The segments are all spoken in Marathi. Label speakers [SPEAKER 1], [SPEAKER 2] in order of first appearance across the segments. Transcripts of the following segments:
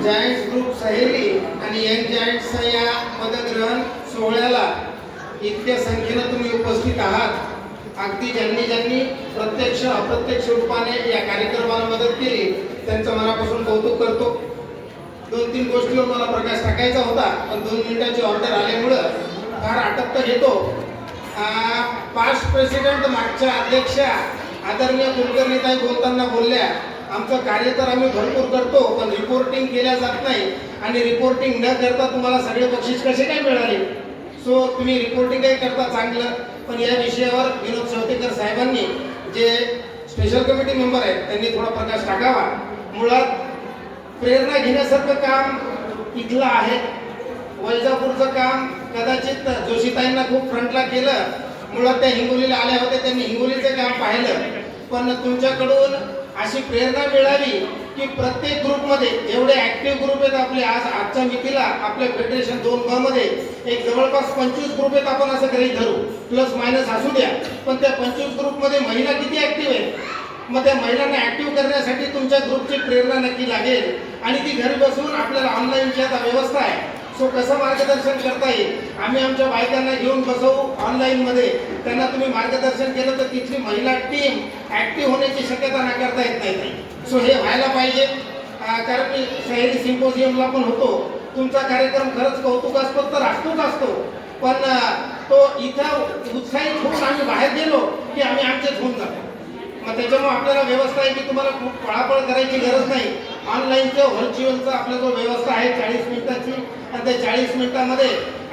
[SPEAKER 1] जायंट्स ग्रुप सहेली आणि यंग जायंट्सच्या या पदग्रहण सोहळ्याला इतक्या संख्येनं तुम्ही उपस्थित आहात. अगदी ज्यांनी प्रत्यक्ष अप्रत्यक्ष रूपाने या कार्यक्रमाला मदत केली त्यांचं मनापासून कौतुक करतो. 2-3 गोष्टीवर मला प्रकाश टाकायचा होता, पण 2 मिनिटांची ऑर्डर आल्यामुळं फार आटप्त घेतो. पास्ट प्रेसिडेंट मागच्या अध्यक्षा आदरणीय कुलकर्णीताई बोलताना बोलल्या, आमचं कार्य तर आम्ही भरपूर करतो पण रिपोर्टिंग केल्या जात नाही आणि रिपोर्टिंग न करता तुम्हाला सगळे बक्षीस कसे काय मिळाले. सो तुम्ही रिपोर्टिंगही करता चांगलं, पण या विषयावर विनोद शेवतेकर साहेबांनी जे स्पेशल कमिटी मेंबर आहेत त्यांनी थोडा प्रकाश टाकावा. मुळात प्रेरणा घेण्यासारखं काम इथलं आहे. वैजापूरचं काम कदाचित जोशीताईंना खूप फ्रंटला केलं. मुळात त्या हिंगोलीला आल्या होत्या, त्यांनी हिंगोलीचं काम पाहिलं. पण तुमच्याकडून अशी प्रेरणा मिळावी की प्रत्येक ग्रुपमध्ये जेवढे ॲक्टिव्ह ग्रुप आहेत आपले आजच्या मितीला आपल्या फेडरेशन 2 मध्ये एक जवळपास 25 ग्रुप आहेत, आपण असं काही धरू, प्लस मायनस असू द्या. पण त्या 25 ग्रुपमध्ये महिला किती ॲक्टिव्ह आहेत? मग त्या महिलांना ॲक्टिव्ह करण्यासाठी तुमच्या ग्रुपची प्रेरणा नक्की लागेल आणि ती घरी बसून आपल्याला ऑनलाईनची आता व्यवस्था आहे. सो कसं मार्गदर्शन करता येईल, आम्ही आमच्या बायकांना घेऊन बसवू ऑनलाईनमध्ये, त्यांना तुम्ही मार्गदर्शन केलं तर तिथली महिला टीम ॲक्टिव्ह होण्याची शक्यता नाकारता येत नाही. सो हे व्हायला पाहिजे. कारण मी सहेली सिम्पोजियमला पण होतो. तुमचा कार्यक्रम खरंच कौतुकास्पद तर असतो, पण तो इथं उत्साहित होऊन आम्ही बाहेर गेलो की आम्ही आमचेच होऊन जातो. मग त्याच्यामुळे आपल्याला व्यवस्था आहे की तुम्हाला खूप पळापळ करायची गरज नाही. ऑनलाईनचं व्हर्च्युअलचं आपलं जो व्यवस्था आहे 40 मिनिटाची, आणि त्या 40 मिनिटामध्ये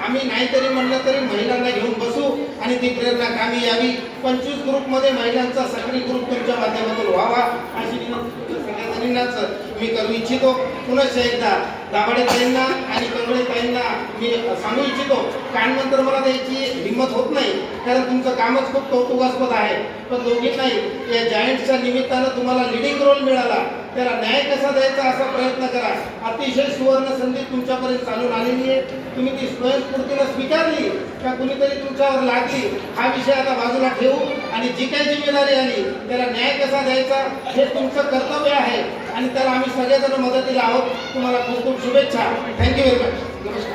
[SPEAKER 1] आम्ही नाहीतरी म्हणलं तरी महिलांना घेऊन बसू आणि ती प्रेरणा कामी यावी. 25 ग्रुपमध्ये महिलांचा सक्रिय ग्रुप तुमच्या माध्यमातून व्हावा अशी सगळ्या जणींनाच मी करू इच्छितो. पुनश्च एकदा दाभाडे ताईंना आणि कंगळे ताईंना मी सांगू इच्छितो, कानमंत्र मला द्यायची हिंमत होत नाही कारण तुमचं कामच खूप कौतुकास्पद आहे. पण दोघींनाही या जायंट्सच्या निमित्तानं तुम्हाला लिडिंग रोल मिळाला, त्याला न्याय कसा द्यायचा असा प्रयत्न करा. अतिशय सुवर्ण संधी तुमच्यापर्यंत चालून आलेली आहे. तुम्ही ती स्वयंस्फूर्तीनं स्वीकारली का कुणीतरी तुमच्यावर लागली हा विषय आता बाजूला ठेवू आणि जी काही जिम्मेदारी आली त्याला न्याय कसा द्यायचा हे तुमचं कर्तव्य आहे आणि त्याला आम्ही सगळेजण मदतीला आहोत. तुम्हाला खूप खूप शुभेच्छा. Thank you very much. नमस्कार.